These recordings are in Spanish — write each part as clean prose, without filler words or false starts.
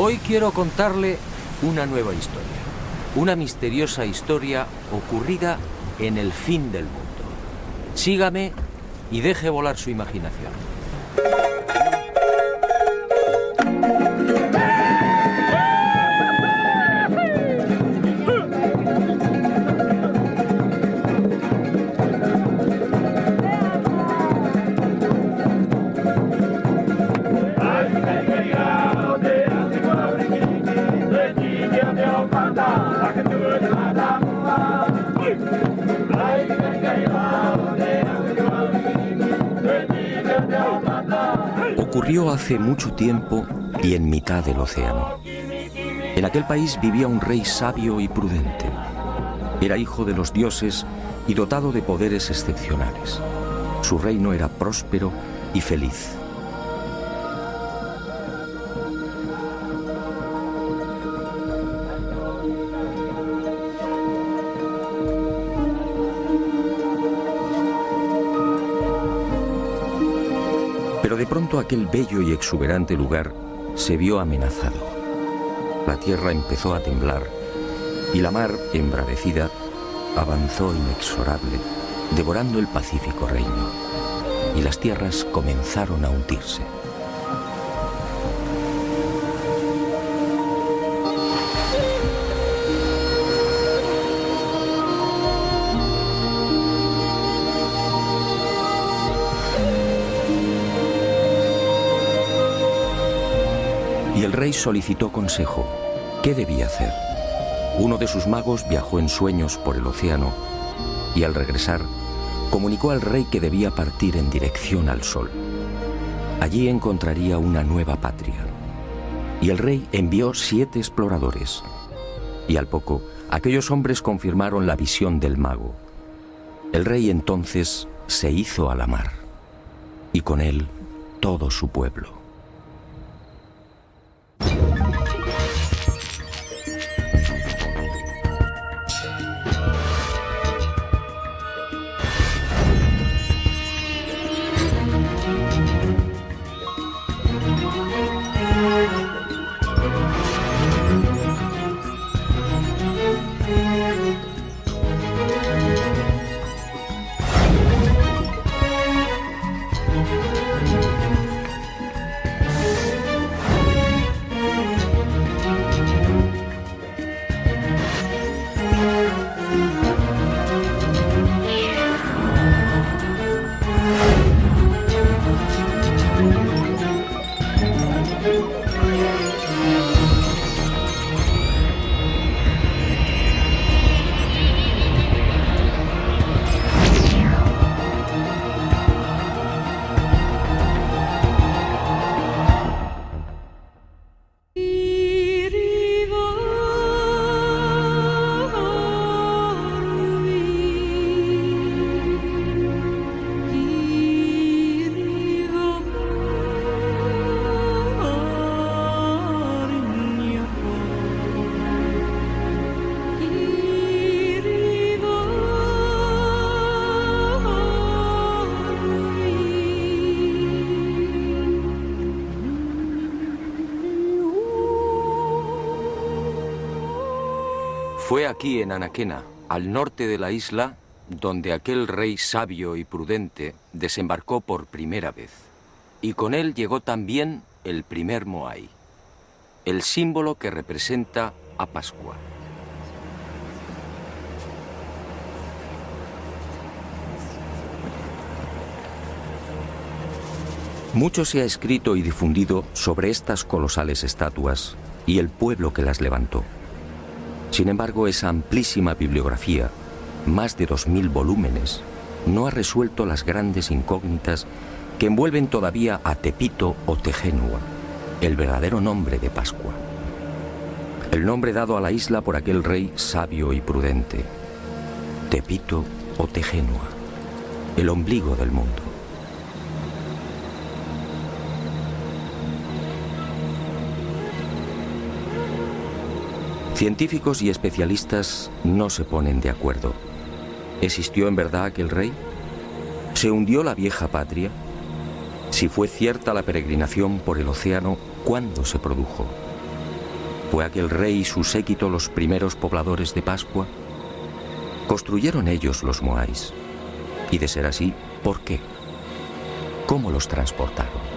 Hoy quiero contarle una nueva historia, una misteriosa historia ocurrida en el fin del mundo. Sígame y deje volar su imaginación. Ocurrió hace mucho tiempo y en mitad del océano. En aquel país vivía un rey sabio y prudente. Era hijo de los dioses y dotado de poderes excepcionales. Su reino era próspero y feliz. Pero de pronto aquel bello y exuberante lugar se vio amenazado. La tierra empezó a temblar y la mar, embravecida, avanzó inexorable, devorando el pacífico reino, y las tierras comenzaron a hundirse. Y el rey solicitó consejo. ¿Qué debía hacer? Uno de sus magos viajó en sueños por el océano y al regresar comunicó al rey que debía partir en dirección al sol. Allí encontraría una nueva patria. Y el rey envió 7 exploradores. Y al poco, aquellos hombres confirmaron la visión del mago. El rey entonces se hizo a la mar, y con él todo su pueblo. Fue aquí en Anaquena, al norte de la isla, donde aquel rey sabio y prudente desembarcó por primera vez. Y con él llegó también el primer Moai, el símbolo que representa a Pascua. Mucho se ha escrito y difundido sobre estas colosales estatuas y el pueblo que las levantó. Sin embargo, esa amplísima bibliografía, más de 2000 volúmenes, no ha resuelto las grandes incógnitas que envuelven todavía a Tepito o Tejenua, el verdadero nombre de Pascua. el nombre dado a la isla por aquel rey sabio y prudente. Tepito o Tegenua, el ombligo del mundo. Científicos y especialistas no se ponen de acuerdo. ¿Existió en verdad aquel rey? ¿Se hundió la vieja patria? Si fue cierta la peregrinación por el océano, ¿cuándo se produjo? ¿Fue aquel rey y su séquito los primeros pobladores de Pascua? ¿Construyeron ellos los moais? Y de ser así, ¿por qué? ¿Cómo los transportaron?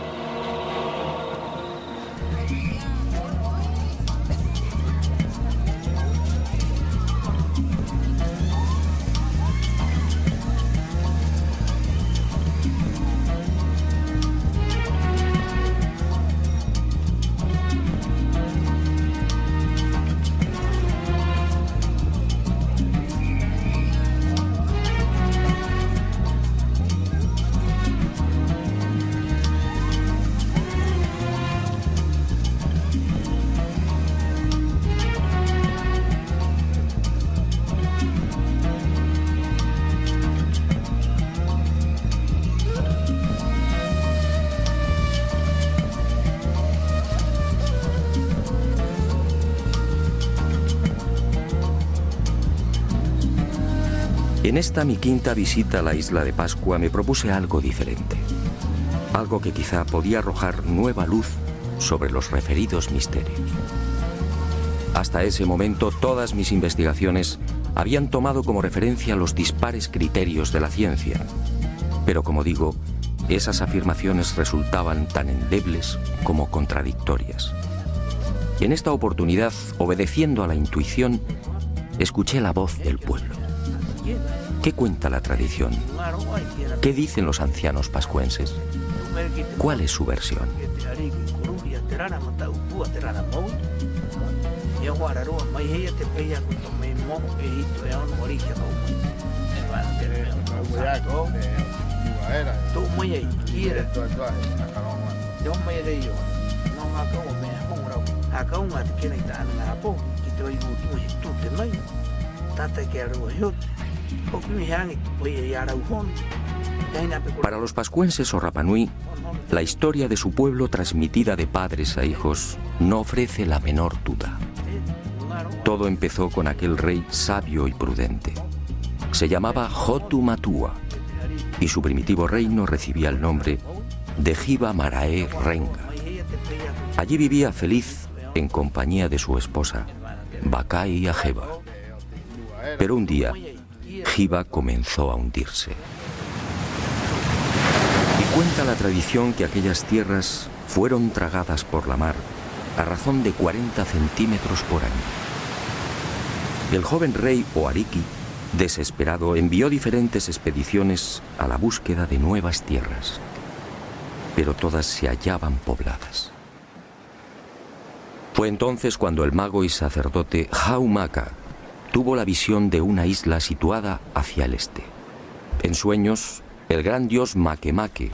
En esta mi quinta visita a la isla de Pascua me propuse algo diferente. Algo que quizá podía arrojar nueva luz sobre los referidos misterios. Hasta ese momento todas mis investigaciones habían tomado como referencia los dispares criterios de la ciencia. Pero como digo, esas afirmaciones resultaban tan endebles como contradictorias. Y en esta oportunidad, obedeciendo a la intuición, escuché la voz del pueblo. ¿Qué cuenta la tradición? ¿Qué dicen los ancianos pascuenses? ¿Cuál es su versión? Para los pascuenses o Rapanui, la historia de su pueblo transmitida de padres a hijos no ofrece la menor duda. Todo empezó con aquel rey sabio y prudente. Se llamaba Hotu Matua y su primitivo reino recibía el nombre de Hiva Marae Renga. Allí vivía feliz en compañía de su esposa, Bakai Ajeba. Pero un día, Hiva comenzó a hundirse. Y cuenta la tradición que aquellas tierras fueron tragadas por la mar a razón de 40 centímetros por año. El joven rey Oariki, desesperado, envió diferentes expediciones a la búsqueda de nuevas tierras, pero todas se hallaban pobladas. Fue entonces cuando el mago y sacerdote Haumaka tuvo la visión de una isla situada hacia el este. En sueños, el gran dios Makemake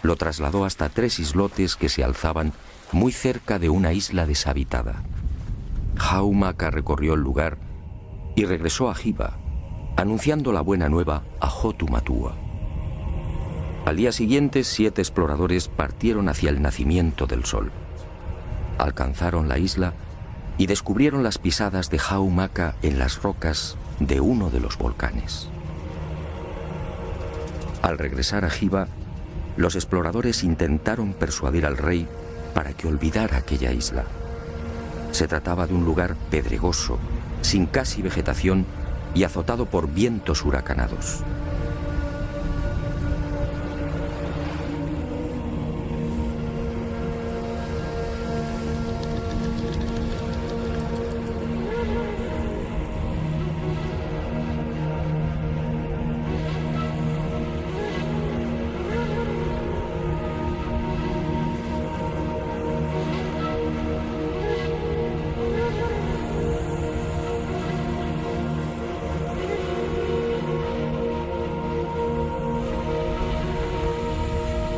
lo trasladó hasta 3 islotes que se alzaban muy cerca de una isla deshabitada. Haumaka recorrió el lugar y regresó a Hiva, anunciando la buena nueva a Hotu Matua. Al día siguiente, 7 exploradores partieron hacia el nacimiento del sol. Alcanzaron la isla y descubrieron las pisadas de Haumaka en las rocas de uno de los volcanes. Al regresar a Hiva, los exploradores intentaron persuadir al rey para que olvidara aquella isla. Se trataba de un lugar pedregoso, sin casi vegetación y azotado por vientos huracanados.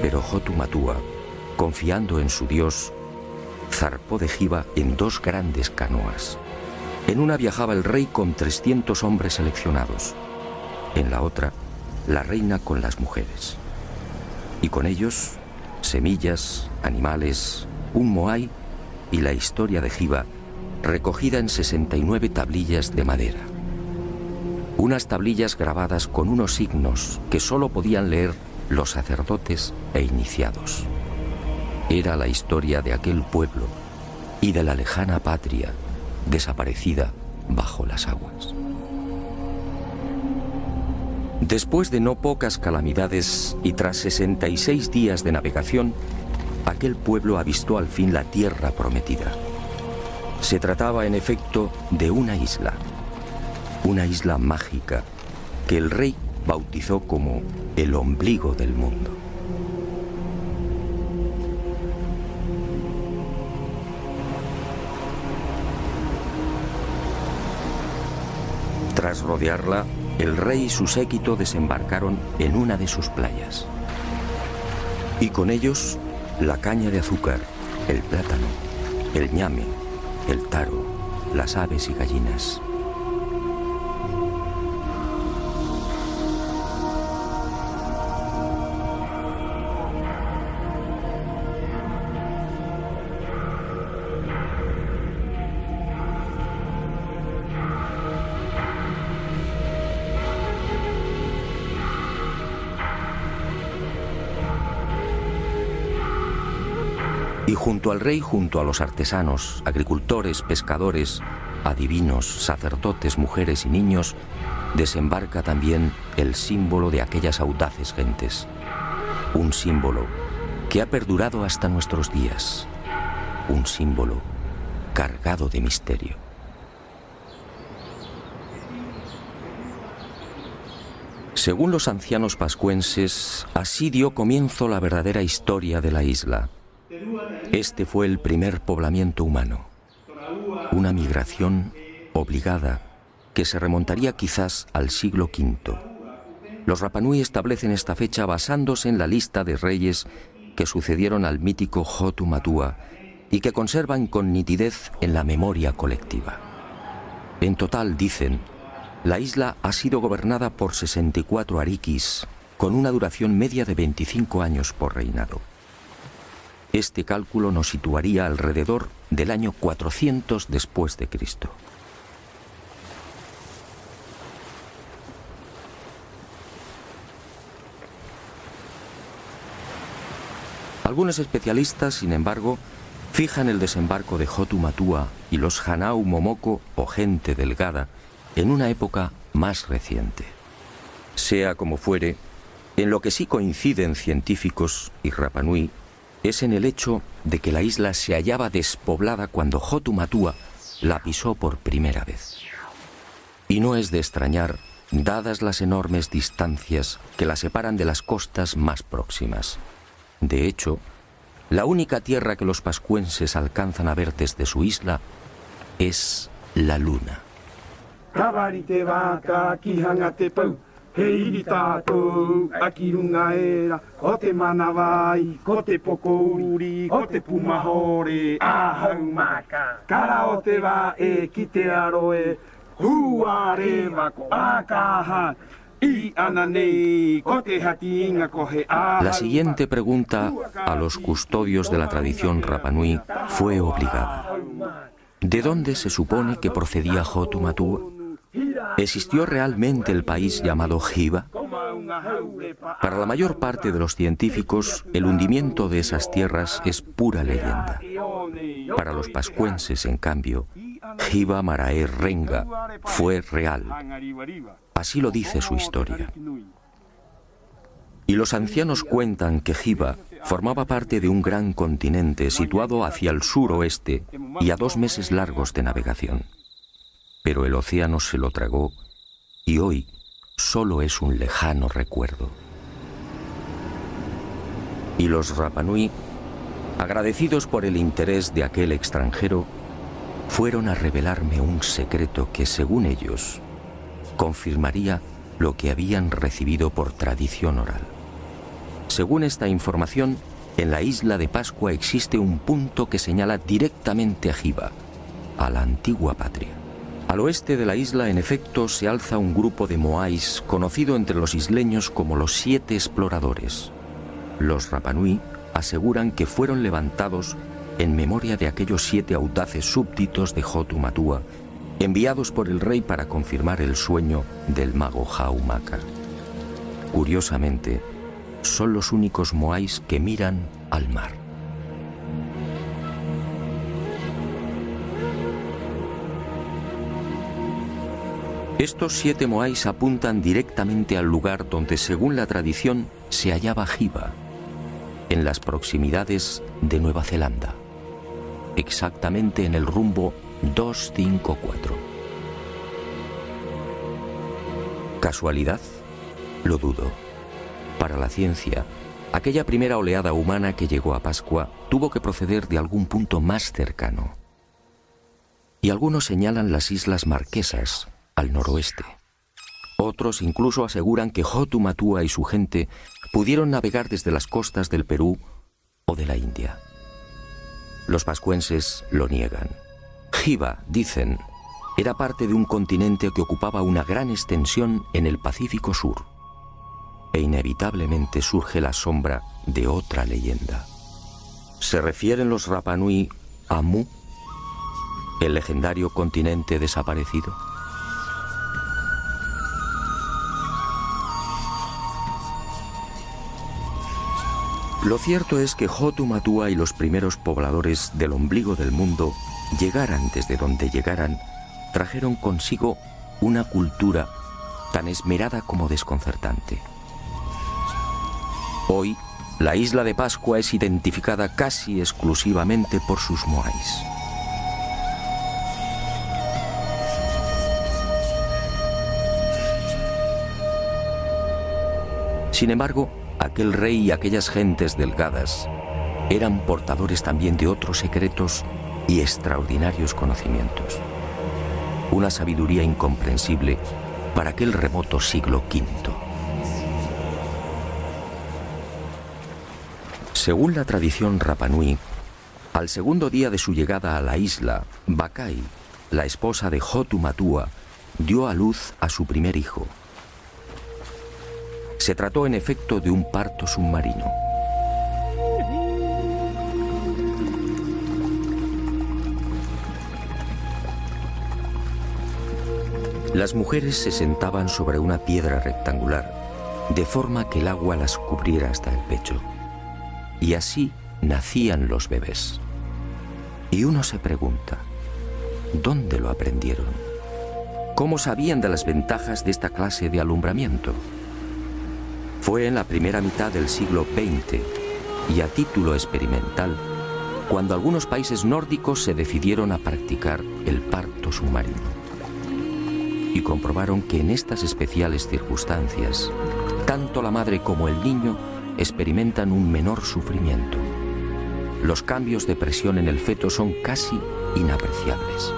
Pero Hotu Matua, confiando en su dios, zarpó de Hiva en 2 grandes canoas. En una viajaba el rey con 300 hombres seleccionados, en la otra, la reina con las mujeres. Y con ellos, semillas, animales, un moai y la historia de Hiva, recogida en 69 tablillas de madera. Unas tablillas grabadas con unos signos que solo podían leer los sacerdotes e iniciados. Era la historia de aquel pueblo y de la lejana patria desaparecida bajo las aguas. Después de no pocas calamidades y tras 66 días de navegación, aquel pueblo avistó al fin la tierra prometida. Se trataba en efecto de una isla mágica que el rey bautizó como el ombligo del mundo. Tras rodearla, el rey y su séquito desembarcaron en una de sus playas. Y con ellos, la caña de azúcar, el plátano, el ñame, el taro, las aves y gallinas. Y junto al rey, junto a los artesanos, agricultores, pescadores, adivinos, sacerdotes, mujeres y niños, desembarca también el símbolo de aquellas audaces gentes. Un símbolo que ha perdurado hasta nuestros días. Un símbolo cargado de misterio. Según los ancianos pascuenses, así dio comienzo la verdadera historia de la isla. Este fue el primer poblamiento humano, una migración obligada que se remontaría quizás al siglo V. Los Rapanui establecen esta fecha basándose en la lista de reyes que sucedieron al mítico Hotu Matua y que conservan con nitidez en la memoria colectiva. En total, dicen, la isla ha sido gobernada por 64 arikis, con una duración media de 25 años por reinado. Este cálculo nos situaría alrededor del año 400 después de Cristo. Algunos especialistas, sin embargo, fijan el desembarco de Hotu Matua y los Hanau Momoko o gente delgada en una época más reciente. Sea como fuere, en lo que sí coinciden científicos y Rapanui es en el hecho de que la isla se hallaba despoblada cuando Hotu Matua la pisó por primera vez. Y no es de extrañar, dadas las enormes distancias que la separan de las costas más próximas. De hecho, la única tierra que los pascuenses alcanzan a ver desde su isla es la luna. Hei tātou, aki runga era, ko te manawai, ko te pokouri, ko te pumahore, ahau maka. Kara o te wā e ki te aroe, hua rewa ko akaha, I ananei, ko te hati inga ko he ahau. La siguiente pregunta a los custodios de la tradición Rapanui fue obligada. ¿De dónde se supone que procedía Hotu Matua? ¿Existió realmente el país llamado Hiva? Para la mayor parte de los científicos, el hundimiento de esas tierras es pura leyenda. Para los pascuenses, en cambio, Hiva Marae Renga fue real. Así lo dice su historia. Y los ancianos cuentan que Hiva formaba parte de un gran continente situado hacia el suroeste y a 2 meses largos de navegación. Pero el océano se lo tragó y hoy solo es un lejano recuerdo. Y los Rapanui, agradecidos por el interés de aquel extranjero, fueron a revelarme un secreto que, según ellos, confirmaría lo que habían recibido por tradición oral. Según esta información, en la isla de Pascua existe un punto que señala directamente a Hiva, a la antigua patria. Al oeste de la isla, en efecto, se alza un grupo de moais conocido entre los isleños como los 7 exploradores. Los Rapanui aseguran que fueron levantados en memoria de aquellos 7 audaces súbditos de Hotu Matua, enviados por el rey para confirmar el sueño del mago Haumaka. Curiosamente, son los únicos moais que miran al mar. Estos 7 moais apuntan directamente al lugar donde, según la tradición, se hallaba Hiva, en las proximidades de Nueva Zelanda, exactamente en el rumbo 254. ¿Casualidad? Lo dudo. Para la ciencia, aquella primera oleada humana que llegó a Pascua tuvo que proceder de algún punto más cercano. Y algunos señalan las Islas Marquesas, al noroeste. Otros incluso aseguran que Hotu Matua y su gente pudieron navegar desde las costas del Perú o de la India. Los pascuenses lo niegan. Hiva, dicen, era parte de un continente que ocupaba una gran extensión en el Pacífico Sur. E inevitablemente surge la sombra de otra leyenda. ¿Se refieren los Rapanui a Mu, el legendario continente desaparecido? Lo cierto es que Hotu Matua y los primeros pobladores del ombligo del mundo, llegaran desde donde llegaran, trajeron consigo una cultura tan esmerada como desconcertante. Hoy, la isla de Pascua es identificada casi exclusivamente por sus moais. Sin embargo, aquel rey y aquellas gentes delgadas eran portadores también de otros secretos y extraordinarios conocimientos. Una sabiduría incomprensible para aquel remoto siglo V. Según la tradición Rapanui, al segundo día de su llegada a la isla, Bakai, la esposa de Hotu Matua, dio a luz a su primer hijo. Se trató en efecto de un parto submarino. Las mujeres se sentaban sobre una piedra rectangular, de forma que el agua las cubriera hasta el pecho. Y así nacían los bebés. Y uno se pregunta, ¿dónde lo aprendieron? ¿Cómo sabían de las ventajas de esta clase de alumbramiento? Fue en la primera mitad del siglo XX y a título experimental cuando algunos países nórdicos se decidieron a practicar el parto submarino y comprobaron que en estas especiales circunstancias tanto la madre como el niño experimentan un menor sufrimiento. Los cambios de presión en el feto son casi inapreciables.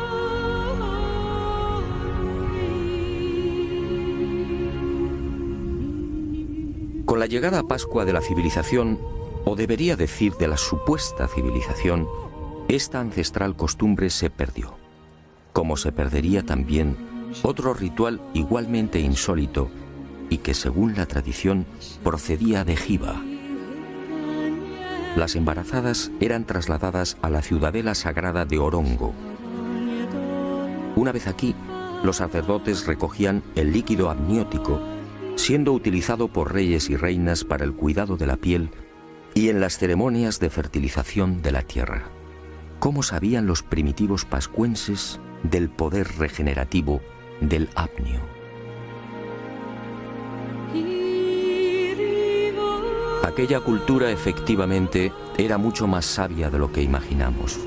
Con la llegada a Pascua de la civilización, o debería decir de la supuesta civilización, esta ancestral costumbre se perdió, como se perdería también otro ritual igualmente insólito y que, según la tradición, procedía de Hiva. Las embarazadas eran trasladadas a la ciudadela sagrada de Orongo. Una vez aquí, los sacerdotes recogían el líquido amniótico, siendo utilizado por reyes y reinas para el cuidado de la piel y en las ceremonias de fertilización de la tierra. ¿Cómo sabían los primitivos pascuenses del poder regenerativo del apnio? Aquella cultura efectivamente era mucho más sabia de lo que imaginamos.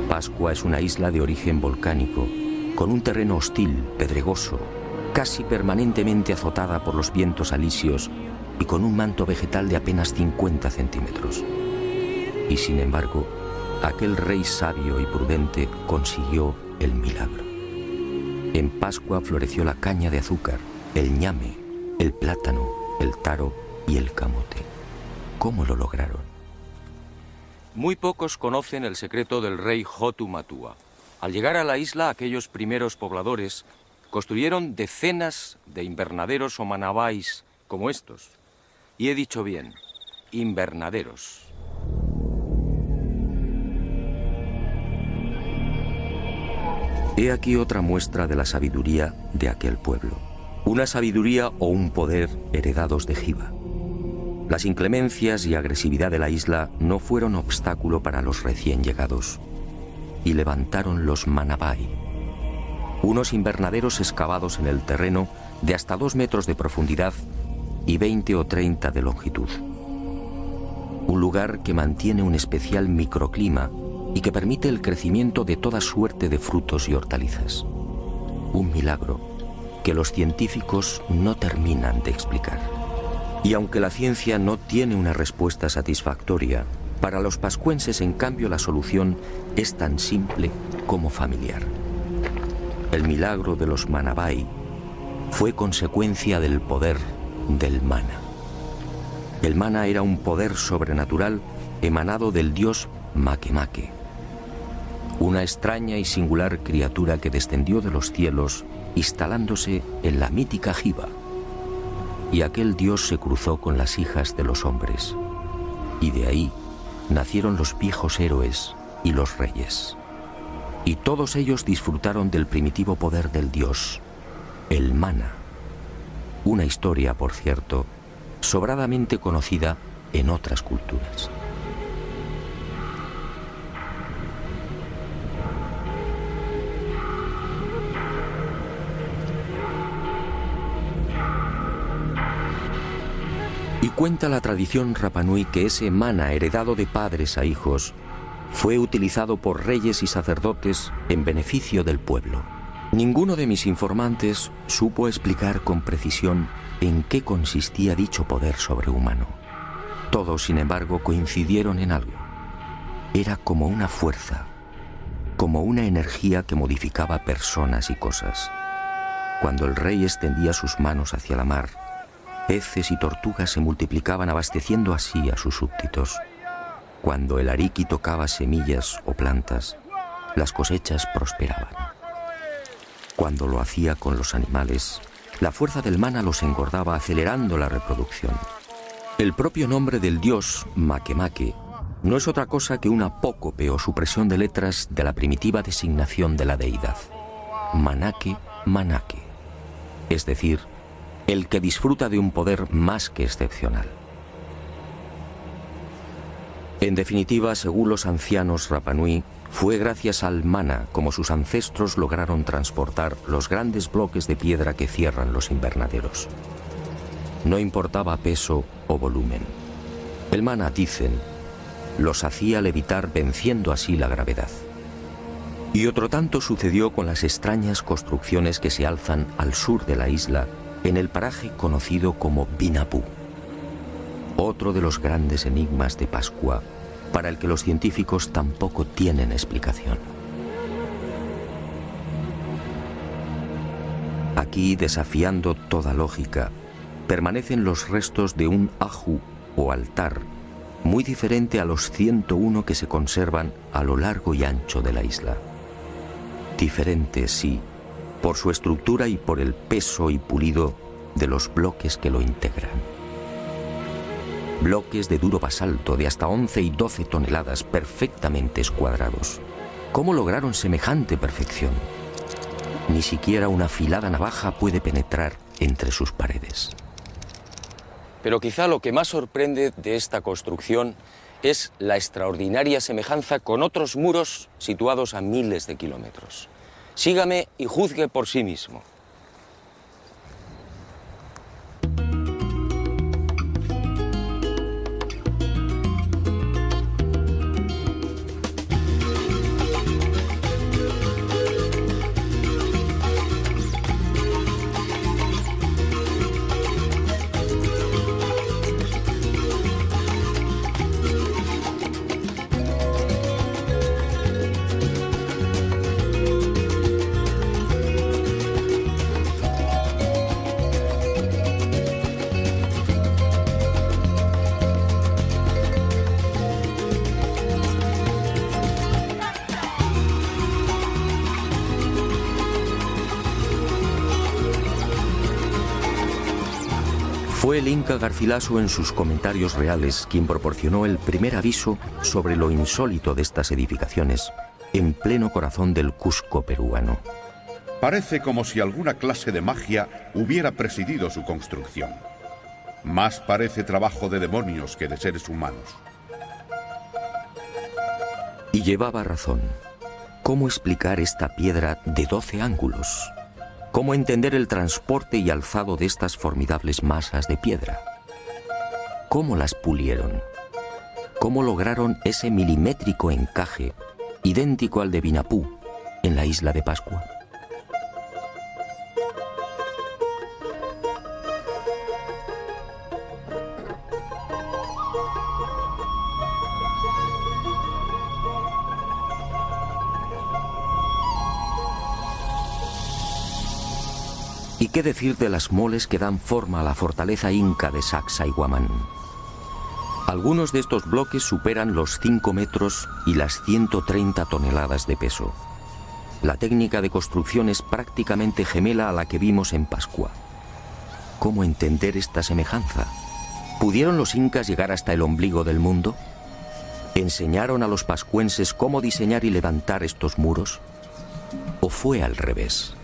Pascua es una isla de origen volcánico, con un terreno hostil, pedregoso, casi permanentemente azotada por los vientos alisios y con un manto vegetal de apenas 50 centímetros. Y sin embargo, aquel rey sabio y prudente consiguió el milagro. En Pascua floreció la caña de azúcar, el ñame, el plátano, el taro y el camote. ¿Cómo lo lograron? Muy pocos conocen el secreto del rey Hotu Matua. Al llegar a la isla, aquellos primeros pobladores construyeron decenas de invernaderos o manabais como estos. Y he dicho bien, invernaderos. He aquí otra muestra de la sabiduría de aquel pueblo. Una sabiduría o un poder heredados de Jiva. Las inclemencias y agresividad de la isla no fueron obstáculo para los recién llegados. Y levantaron los Manabai, unos invernaderos excavados en el terreno de hasta 2 metros de profundidad y 20 o 30 de longitud. Un lugar que mantiene un especial microclima y que permite el crecimiento de toda suerte de frutos y hortalizas. Un milagro que los científicos no terminan de explicar. Y aunque la ciencia no tiene una respuesta satisfactoria, para los pascuenses, en cambio, la solución es tan simple como familiar. El milagro de los Manabai fue consecuencia del poder del mana. El mana era un poder sobrenatural emanado del dios Makemake, una extraña y singular criatura que descendió de los cielos instalándose en la mítica Jiva. Y aquel dios se cruzó con las hijas de los hombres, y de ahí nacieron los viejos héroes y los reyes. Y todos ellos disfrutaron del primitivo poder del dios, el mana. Una historia, por cierto, sobradamente conocida en otras culturas. Y cuenta la tradición Rapanui que ese mana heredado de padres a hijos fue utilizado por reyes y sacerdotes en beneficio del pueblo. Ninguno de mis informantes supo explicar con precisión en qué consistía dicho poder sobrehumano. Todos, sin embargo, coincidieron en algo. Era como una fuerza, como una energía que modificaba personas y cosas. Cuando el rey extendía sus manos hacia la mar, peces y tortugas se multiplicaban, abasteciendo así a sus súbditos. Cuando el ariqui tocaba semillas o plantas, las cosechas prosperaban. Cuando lo hacía con los animales, la fuerza del mana los engordaba, acelerando la reproducción. El propio nombre del dios, Makemake, no es otra cosa que un apócope o supresión de letras de la primitiva designación de la deidad. Manake, Manake. Es decir, el que disfruta de un poder más que excepcional. En definitiva, según los ancianos Rapanui, fue gracias al mana como sus ancestros lograron transportar los grandes bloques de piedra que cierran los invernaderos. No importaba peso o volumen. El mana, dicen, los hacía levitar, venciendo así la gravedad. Y otro tanto sucedió con las extrañas construcciones que se alzan al sur de la isla, en el paraje conocido como Binapú. Otro de los grandes enigmas de Pascua, para el que los científicos tampoco tienen explicación. Aquí, desafiando toda lógica, permanecen los restos de un aju o altar, muy diferente a los 101 que se conservan a lo largo y ancho de la isla. Diferente, sí, por su estructura y por el peso y pulido de los bloques que lo integran. Bloques de duro basalto de hasta 11 y 12 toneladas perfectamente escuadrados. ¿Cómo lograron semejante perfección? Ni siquiera una afilada navaja puede penetrar entre sus paredes. Pero quizá lo que más sorprende de esta construcción es la extraordinaria semejanza con otros muros situados a miles de kilómetros. Sígame y juzgue por sí mismo. Fue el Inca Garcilaso en sus comentarios reales quien proporcionó el primer aviso sobre lo insólito de estas edificaciones en pleno corazón del Cusco peruano. Parece como si alguna clase de magia hubiera presidido su construcción. Más parece trabajo de demonios que de seres humanos. Y llevaba razón. ¿Cómo explicar esta piedra de 12 ángulos? ¿Cómo entender el transporte y alzado de estas formidables masas de piedra? ¿Cómo las pulieron? ¿Cómo lograron ese milimétrico encaje idéntico al de Vinapú en la isla de Pascua? ¿Y qué decir de las moles que dan forma a la fortaleza inca de Sacsayhuamán? Algunos de estos bloques superan los 5 metros y las 130 toneladas de peso. La técnica de construcción es prácticamente gemela a la que vimos en Pascua. ¿Cómo entender esta semejanza? ¿Pudieron los incas llegar hasta el ombligo del mundo? ¿Enseñaron a los pascuenses cómo diseñar y levantar estos muros? ¿O fue al revés?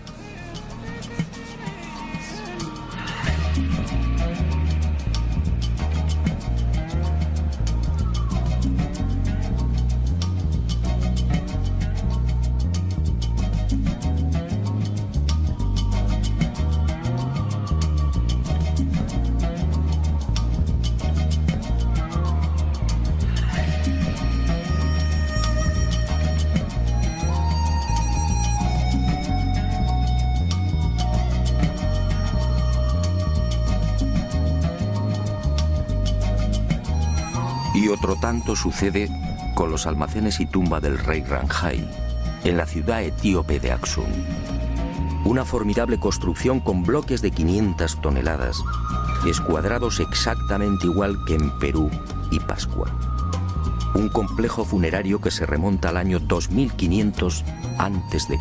Y otro tanto sucede con los almacenes y tumba del rey Ranjai, en la ciudad etíope de Aksum. Una formidable construcción con bloques de 500 toneladas, escuadrados exactamente igual que en Perú y Pascua. Un complejo funerario que se remonta al año 2500 a.C.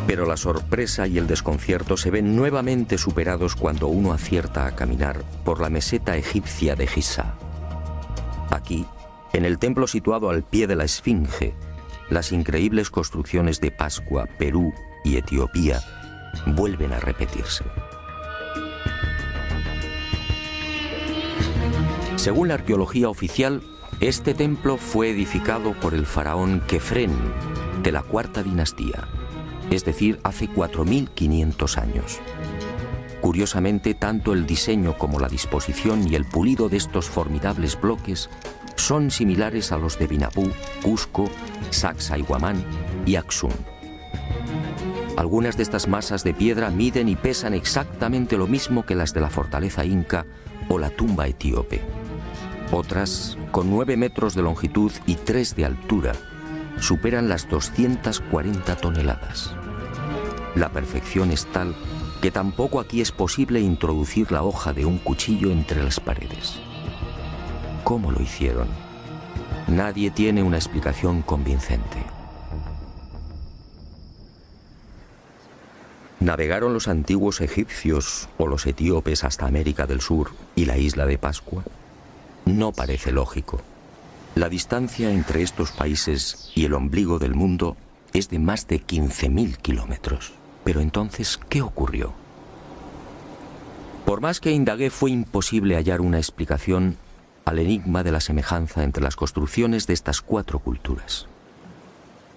Pero la sorpresa y el desconcierto se ven nuevamente superados cuando uno acierta a caminar por la meseta egipcia de Giza. Aquí, en el templo situado al pie de la Esfinge, las increíbles construcciones de Pascua, Perú y Etiopía vuelven a repetirse. Según la arqueología oficial, este templo fue edificado por el faraón Kefren de la cuarta dinastía, es decir, hace 4500 años. Curiosamente, tanto el diseño como la disposición y el pulido de estos formidables bloques son similares a los de Vinapú, Cusco, Sacsayhuamán y Aksum. Algunas de estas masas de piedra miden y pesan exactamente lo mismo que las de la fortaleza inca o la tumba etíope. Otras, con 9 metros de longitud y 3 de altura, superan las 240 toneladas. La perfección es tal que tampoco aquí es posible introducir la hoja de un cuchillo entre las paredes. ¿Cómo lo hicieron? Nadie tiene una explicación convincente. ¿Navegaron los antiguos egipcios o los etíopes hasta América del Sur y la isla de Pascua? No parece lógico. La distancia entre estos países y el ombligo del mundo es de más de 15.000 kilómetros. Pero entonces, ¿qué ocurrió? Por más que indagué, fue imposible hallar una explicación al enigma de la semejanza entre las construcciones de estas 4 culturas.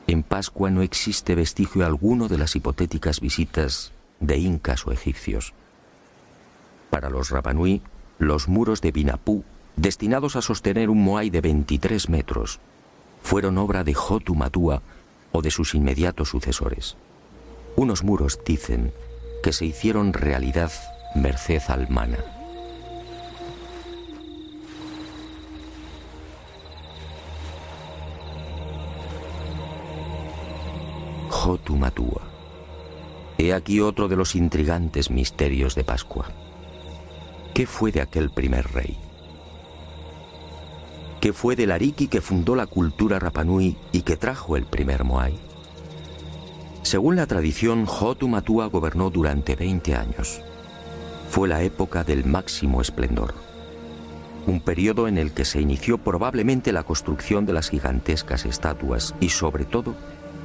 En Pascua no existe vestigio alguno de las hipotéticas visitas de incas o egipcios. Para los Rapanui, los muros de Vinapú, destinados a sostener un moai de 23 metros, fueron obra de Hotu Matua o de sus inmediatos sucesores. Unos muros, dicen, que se hicieron realidad merced al mana. Hotu Matua. He aquí otro de los intrigantes misterios de Pascua. ¿qué fue de aquel primer rey? ¿Qué fue del Ariki que fundó la cultura Rapanui y que trajo el primer Moai? Según la tradición, Hotu Matua gobernó durante 20 años. Fue la época del máximo esplendor. Un periodo en el que se inició probablemente la construcción de las gigantescas estatuas y, sobre todo,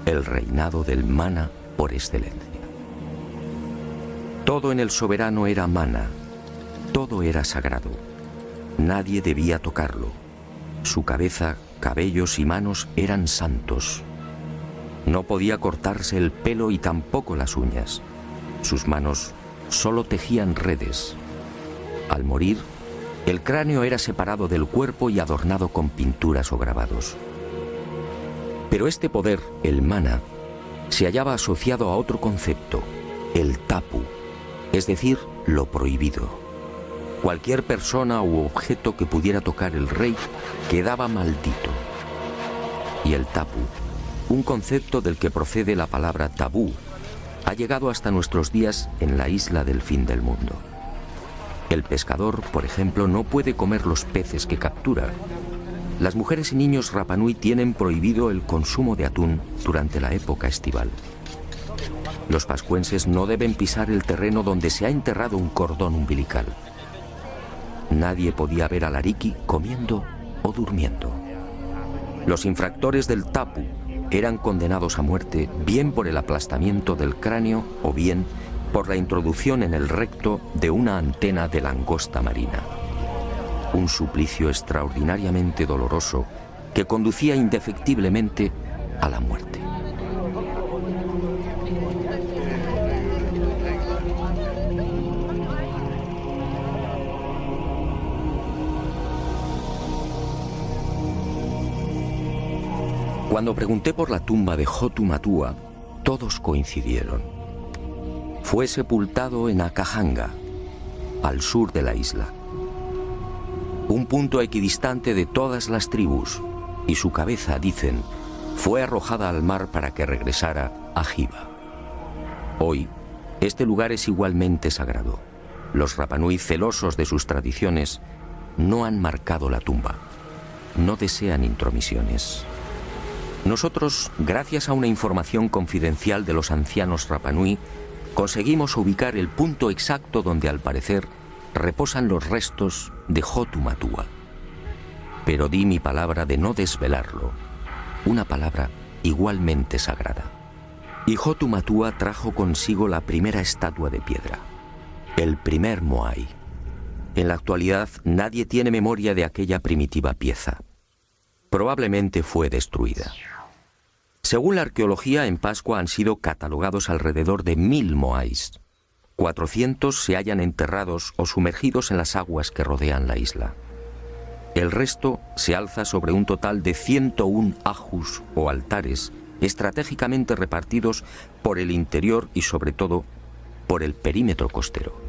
el reinado del mana por excelencia. Todo en el soberano era mana, todo era sagrado. Nadie debía tocarlo. Su cabeza, cabellos y manos eran santos. No podía cortarse el pelo y tampoco las uñas. Sus manos solo tejían redes. Al morir, el cráneo era separado del cuerpo y adornado con pinturas o grabados. Pero este poder, el mana, se hallaba asociado a otro concepto, el tapu, es decir, lo prohibido. Cualquier persona u objeto que pudiera tocar el rey quedaba maldito. Y el tapu, un concepto del que procede la palabra tabú, ha llegado hasta nuestros días en la isla del fin del mundo. El pescador, por ejemplo, no puede comer los peces que captura. Las mujeres y niños Rapanui tienen prohibido el consumo de atún durante la época estival. Los pascuenses no deben pisar el terreno donde se ha enterrado un cordón umbilical. Nadie podía ver al Ariki comiendo o durmiendo. Los infractores del tapu eran condenados a muerte bien por el aplastamiento del cráneo o bien por la introducción en el recto de una antena de langosta marina. Un suplicio extraordinariamente doloroso que conducía indefectiblemente a la muerte. Cuando pregunté por la tumba de Hotu Matua, todos coincidieron. Fue sepultado en Akahanga, al sur de la isla. Un punto equidistante de todas las tribus, y su cabeza, dicen, fue arrojada al mar para que regresara a Hiva. Hoy, este lugar es igualmente sagrado. Los Rapanui, celosos de sus tradiciones, no han marcado la tumba. No desean intromisiones. Nosotros, gracias a una información confidencial de los ancianos Rapanui, conseguimos ubicar el punto exacto donde, al parecer, reposan los restos de Hotu Matua. Pero di mi palabra de no desvelarlo, una palabra igualmente sagrada. Y Hotu Matua trajo consigo la primera estatua de piedra, el primer Moai. En la actualidad nadie tiene memoria de aquella primitiva pieza. Probablemente fue destruida. Según la arqueología, en Pascua han sido catalogados alrededor de 1000 Moais. 400 se hallan enterrados o sumergidos en las aguas que rodean la isla. El resto se alza sobre un total de 101 ajus o altares estratégicamente repartidos por el interior y, sobre todo, por el perímetro costero.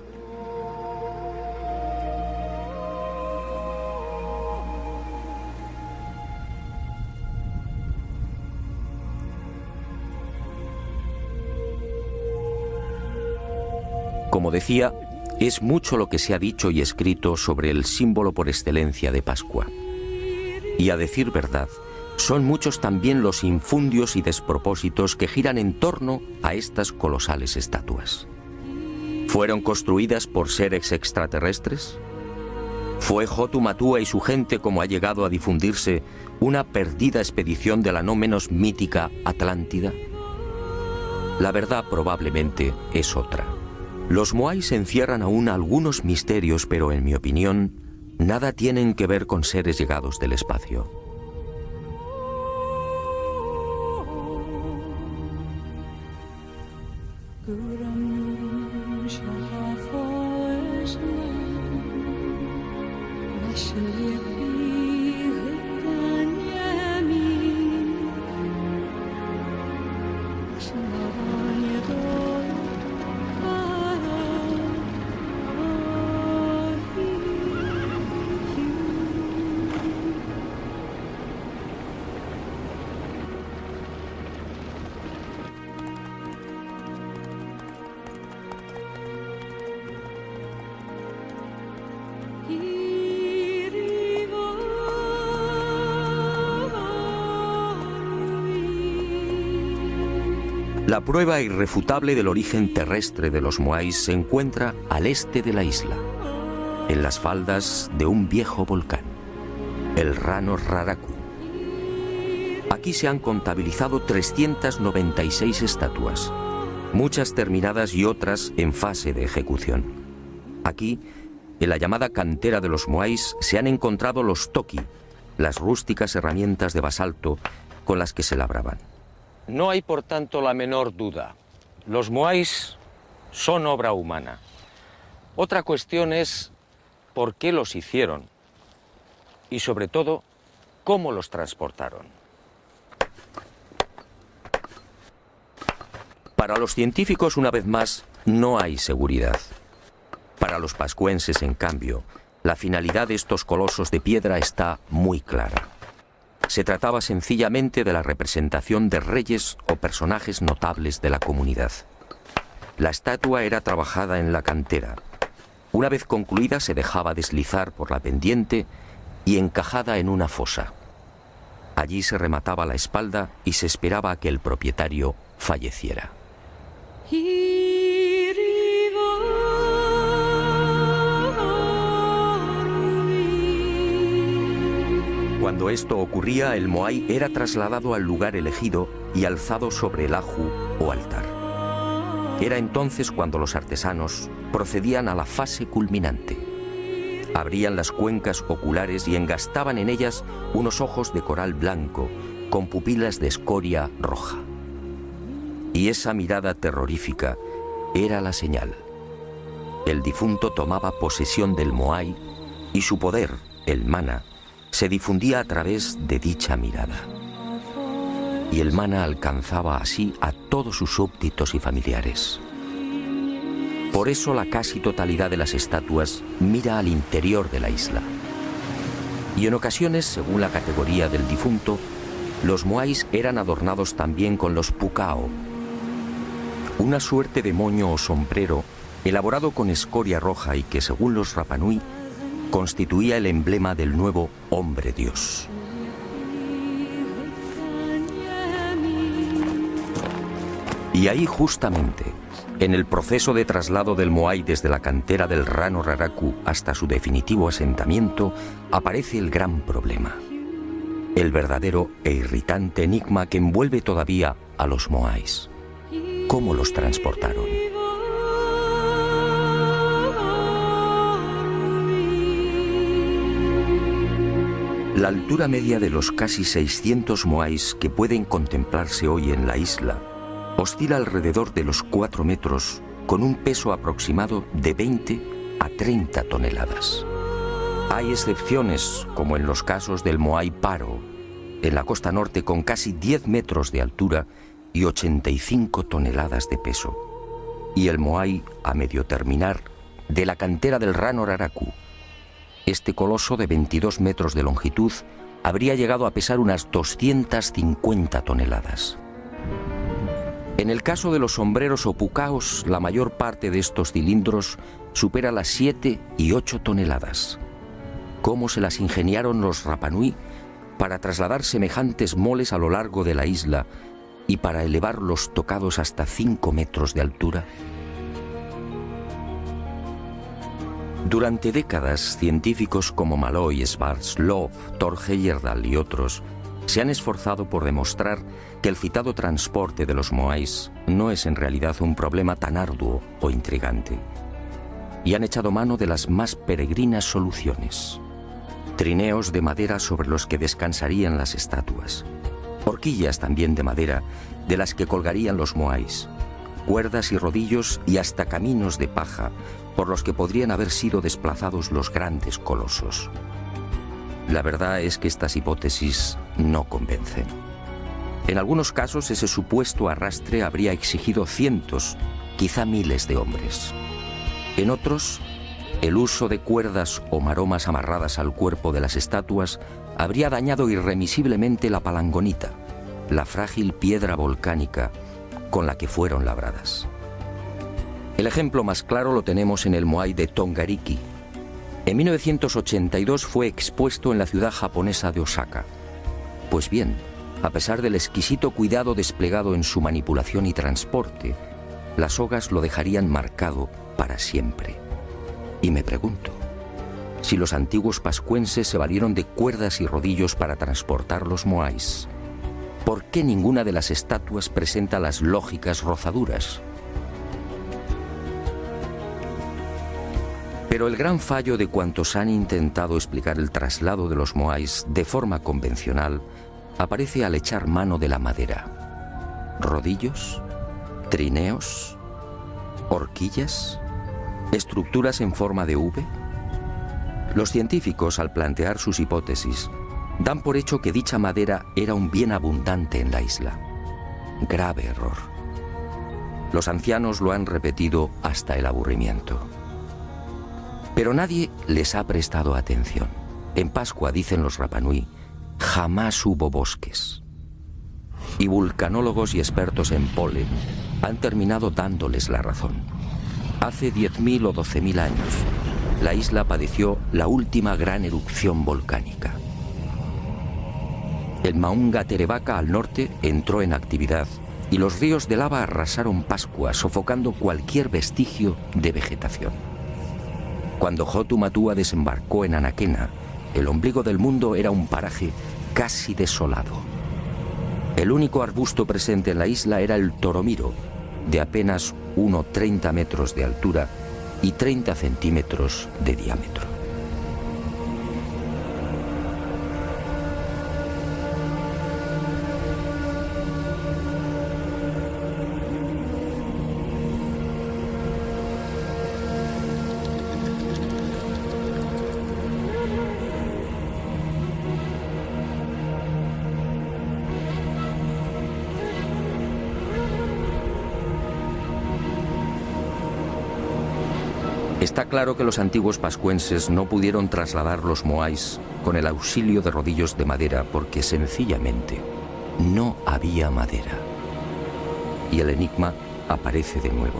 Como decía, es mucho lo que se ha dicho y escrito sobre el símbolo por excelencia de Pascua. Y a decir verdad, son muchos también los infundios y despropósitos que giran en torno a estas colosales estatuas. ¿Fueron construidas por seres extraterrestres? ¿Fue Hotu Matua y su gente, como ha llegado a difundirse, una perdida expedición de la no menos mítica Atlántida? La verdad probablemente es otra. Los Moais encierran aún algunos misterios, pero en mi opinión, nada tienen que ver con seres llegados del espacio. La prueba irrefutable del origen terrestre de los moais se encuentra al este de la isla, en las faldas de un viejo volcán, el Rano Raraku. Aquí se han contabilizado 396 estatuas, muchas terminadas y otras en fase de ejecución. Aquí, en la llamada cantera de los moais, se han encontrado los toki, las rústicas herramientas de basalto con las que se labraban. No hay, por tanto, la menor duda. Los moais son obra humana. Otra cuestión es por qué los hicieron y, sobre todo, cómo los transportaron. Para los científicos, una vez más, no hay seguridad. Para los pascuenses, en cambio, la finalidad de estos colosos de piedra está muy clara. Se trataba sencillamente de la representación de reyes o personajes notables de la comunidad. La estatua era trabajada en la cantera. Una vez concluida, se dejaba deslizar por la pendiente y encajada en una fosa. Allí se remataba la espalda y se esperaba a que el propietario falleciera. Cuando esto ocurría, el moai era trasladado al lugar elegido y alzado sobre el aju o altar. Era entonces cuando los artesanos procedían a la fase culminante. Abrían las cuencas oculares y engastaban en ellas unos ojos de coral blanco con pupilas de escoria roja. Y esa mirada terrorífica era la señal. El difunto tomaba posesión del moai y su poder, el mana, se difundía a través de dicha mirada. Y el mana alcanzaba así a todos sus súbditos y familiares. Por eso la casi totalidad de las estatuas mira al interior de la isla. Y en ocasiones, según la categoría del difunto, los moais eran adornados también con los pukao, una suerte de moño o sombrero elaborado con escoria roja y que, según los Rapanui, constituía el emblema del nuevo hombre dios. Y ahí justamente, en el proceso de traslado del moai desde la cantera del Rano Raraku hasta su definitivo asentamiento, aparece el gran problema. El verdadero e irritante enigma que envuelve todavía a los moais. ¿Cómo los transportaron? La altura media de los casi 600 moais que pueden contemplarse hoy en la isla oscila alrededor de los 4 metros, con un peso aproximado de 20 a 30 toneladas. Hay excepciones, como en los casos del moai Paro, en la costa norte, con casi 10 metros de altura y 85 toneladas de peso. Y el moai, a medio terminar, de la cantera del Rano Raraku. Este coloso de 22 metros de longitud habría llegado a pesar unas 250 toneladas. En el caso de los sombreros o pucaos, la mayor parte de estos cilindros supera las 7 y 8 toneladas. ¿Cómo se las ingeniaron los Rapanui para trasladar semejantes moles a lo largo de la isla y para elevar los tocados hasta 5 metros de altura? Durante décadas, científicos como Malloy, Schwarzkopf, Thor Heyerdahl y otros se han esforzado por demostrar que el citado transporte de los moais no es en realidad un problema tan arduo o intrigante. Y han echado mano de las más peregrinas soluciones. Trineos de madera sobre los que descansarían las estatuas. Horquillas también de madera de las que colgarían los moais. Cuerdas y rodillos y hasta caminos de paja por los que podrían haber sido desplazados los grandes colosos. La verdad es que estas hipótesis no convencen. En algunos casos, ese supuesto arrastre habría exigido cientos, quizá miles de hombres. En otros, el uso de cuerdas o maromas amarradas al cuerpo de las estatuas habría dañado irremisiblemente la palangonita, la frágil piedra volcánica con la que fueron labradas. El ejemplo más claro lo tenemos en el moai de Tongariki. En 1982 fue expuesto en la ciudad japonesa de Osaka. Pues bien, A pesar del exquisito cuidado desplegado en su manipulación y transporte, las sogas lo dejarían marcado para siempre. Y me pregunto, si los antiguos pascuenses se valieron de cuerdas y rodillos para transportar los moais, ¿por qué ninguna de las estatuas presenta las lógicas rozaduras? Pero el gran fallo de cuantos han intentado explicar el traslado de los moais de forma convencional aparece al echar mano de la madera. ¿Rodillos? ¿Trineos? ¿Horquillas? ¿Estructuras en forma de V? Los científicos, al plantear sus hipótesis, dan por hecho que dicha madera era un bien abundante en la isla. Grave error. Los ancianos lo han repetido hasta el aburrimiento. Pero nadie les ha prestado atención. En Pascua, dicen los Rapanui, jamás hubo bosques. Y vulcanólogos y expertos en polen han terminado dándoles la razón. Hace 10.000 o 12.000 años, la isla padeció la última gran erupción volcánica. El Maunga Terevaca al norte entró en actividad y los ríos de lava arrasaron Pascua, sofocando cualquier vestigio de vegetación. Cuando Hotu Matua desembarcó en Anaquena, el ombligo del mundo era un paraje casi desolado. El único arbusto presente en la isla era el toromiro, de apenas 1,30 metros de altura y 30 centímetros de diámetro. Está claro que los antiguos pascuenses no pudieron trasladar los moais con el auxilio de rodillos de madera porque sencillamente no había madera. Y el enigma aparece de nuevo.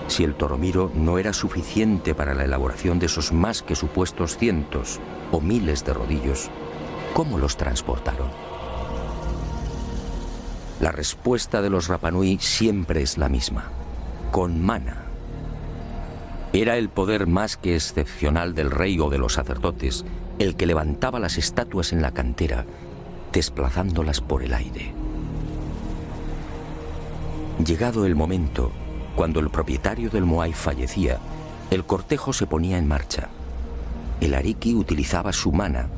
Si el toromiro no era suficiente para la elaboración de esos más que supuestos cientos o miles de rodillos, ¿cómo los transportaron? La respuesta de los Rapanui siempre es la misma: con mana. Era el poder más que excepcional del rey o de los sacerdotes el que levantaba las estatuas en la cantera, desplazándolas por el aire. Llegado el momento, cuando el propietario del moai fallecía, el cortejo se ponía en marcha. El ariki utilizaba su mana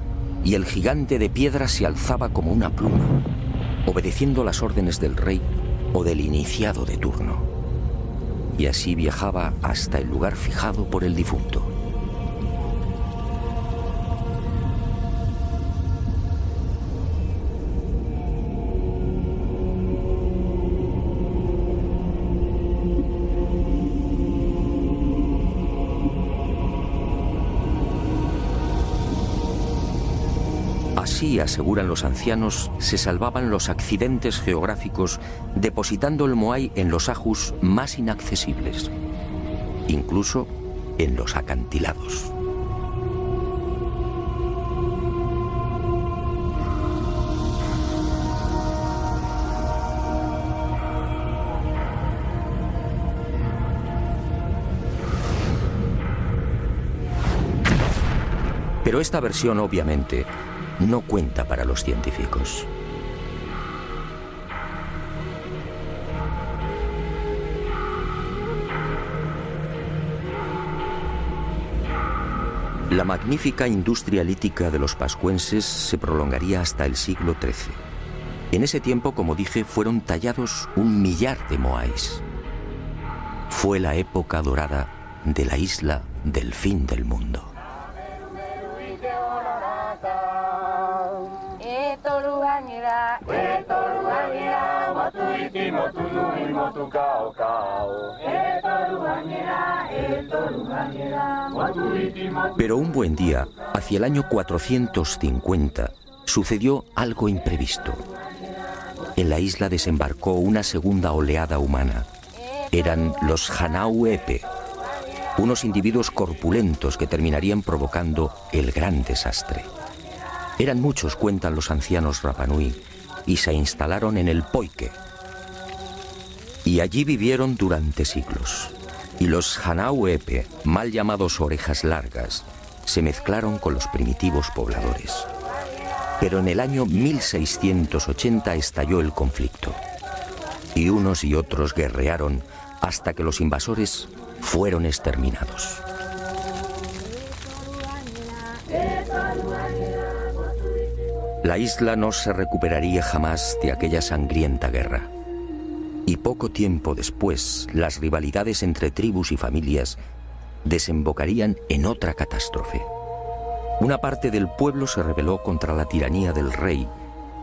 y el gigante de piedra se alzaba como una pluma, obedeciendo las órdenes del rey o del iniciado de turno. Y así viajaba hasta el lugar fijado por el difunto. Así, aseguran los ancianos, se salvaban los accidentes geográficos depositando el moai en los ajus más inaccesibles, incluso en los acantilados. Pero esta versión, obviamente, no cuenta para los científicos. La magnífica industria lítica de los pascuenses se prolongaría hasta el siglo XIII. En ese tiempo, como dije, fueron tallados 1 millar de moais. Fue la época dorada de la isla del fin del mundo. Pero un buen día, hacia el año 450, sucedió algo imprevisto. En la isla desembarcó una segunda oleada humana. Eran los Hanau-Epe, unos individuos corpulentos que terminarían provocando el gran desastre. Eran muchos, cuentan los ancianos Rapanui, y se instalaron en el Poike. Y allí vivieron durante siglos. Y los Hanauepe, mal llamados orejas largas, se mezclaron con los primitivos pobladores. Pero en el año 1680 estalló el conflicto. Y unos y otros guerrearon hasta que los invasores fueron exterminados. La isla no se recuperaría jamás de aquella sangrienta guerra. Y poco tiempo después, las rivalidades entre tribus y familias desembocarían en otra catástrofe. Una parte del pueblo se rebeló contra la tiranía del rey,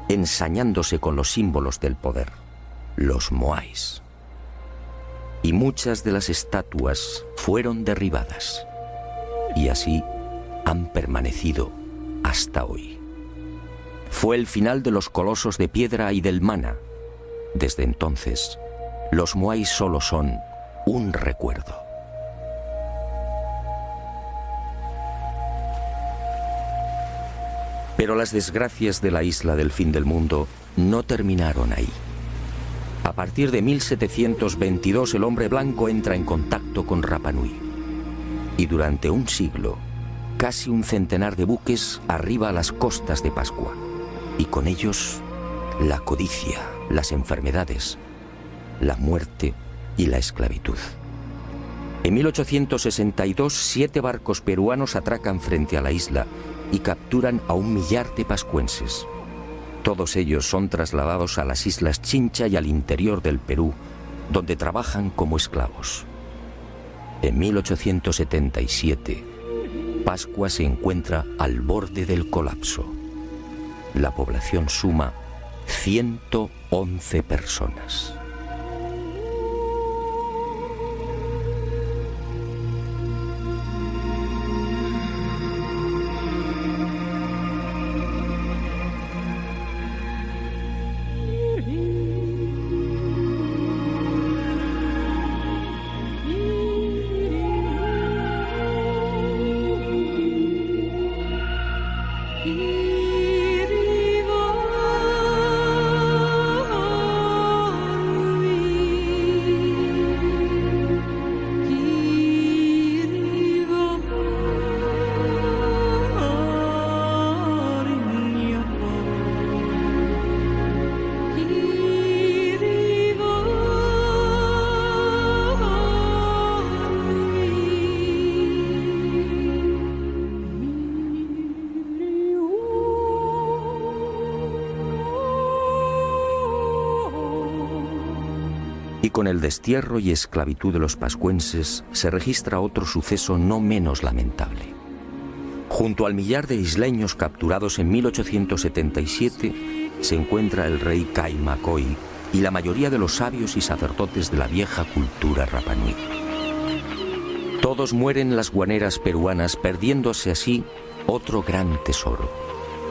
ensañándose con los símbolos del poder, los moais. Y muchas de las estatuas fueron derribadas. Y así han permanecido hasta hoy. Fue el final de los colosos de piedra y del mana. Desde entonces, los moais solo son un recuerdo. Pero las desgracias de la isla del fin del mundo no terminaron ahí. A partir de 1722 el hombre blanco entra en contacto con Rapa Nui. Y durante un siglo, casi un centenar de buques arriba a las costas de Pascua. Y con ellos, la codicia, las enfermedades, la muerte y la esclavitud. En 1862, 7 barcos peruanos atracan frente a la isla y capturan a 1 millar de pascuenses. Todos ellos son trasladados a las islas Chincha y al interior del Perú, donde trabajan como esclavos. En 1877, Pascua se encuentra al borde del colapso. La población suma 111 personas. Y con el destierro y esclavitud de los pascuenses se registra otro suceso no menos lamentable. Junto al millar de isleños capturados en 1877 se encuentra el rey Kaimakoi y la mayoría de los sabios y sacerdotes de la vieja cultura Rapa Nui. Todos mueren en las guaneras peruanas, perdiéndose así otro gran tesoro,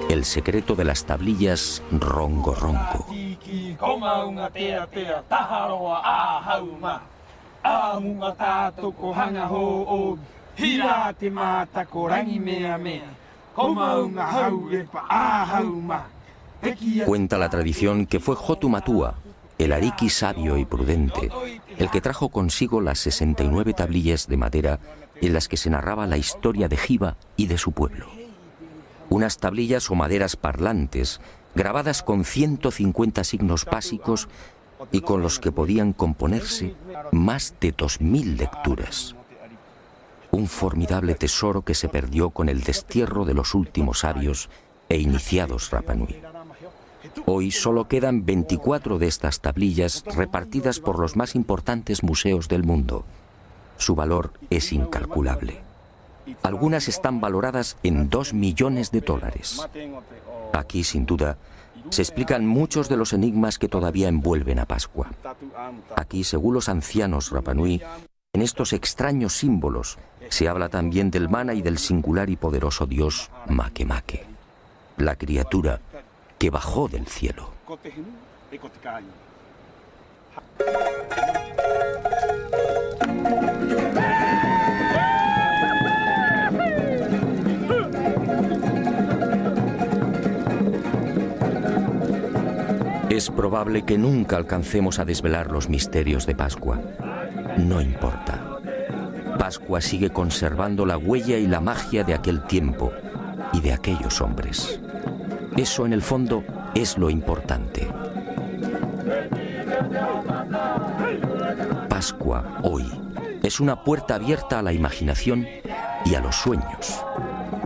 el secreto de las tablillas Rongo Rongo. Cuenta la tradición que fue Jotumatua, el ariqui sabio y prudente, el que trajo consigo las 69 tablillas de madera en las que se narraba la historia de Jiva y de su pueblo. Unas tablillas o maderas parlantes, grabadas con 150 signos básicos y con los que podían componerse más de 2000 lecturas. Un formidable tesoro que se perdió con el destierro de los últimos sabios e iniciados Rapa Nui. Hoy solo quedan 24 de estas tablillas repartidas por los más importantes museos del mundo. Su valor es incalculable. Algunas están valoradas en $2 millones. Aquí, sin duda, se explican muchos de los enigmas que todavía envuelven a Pascua. Aquí, según los ancianos Rapa Nui, en estos extraños símbolos se habla también del mana y del singular y poderoso dios Makemake, la criatura que bajó del cielo. Es probable que nunca alcancemos a desvelar los misterios de Pascua. No importa. Pascua sigue conservando la huella y la magia de aquel tiempo y de aquellos hombres. Eso, en el fondo, es lo importante. Pascua, hoy, es una puerta abierta a la imaginación y a los sueños.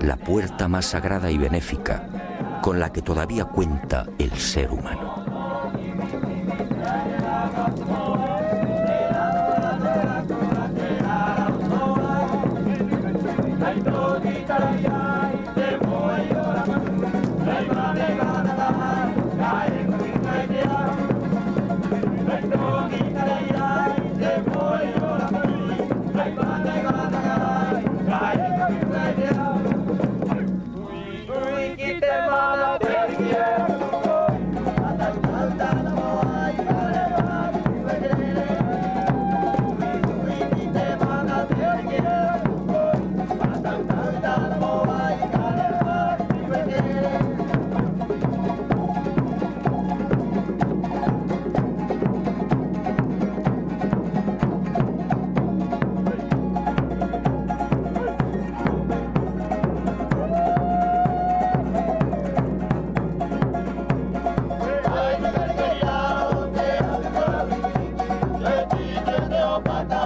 La puerta más sagrada y benéfica con la que todavía cuenta el ser humano. Pata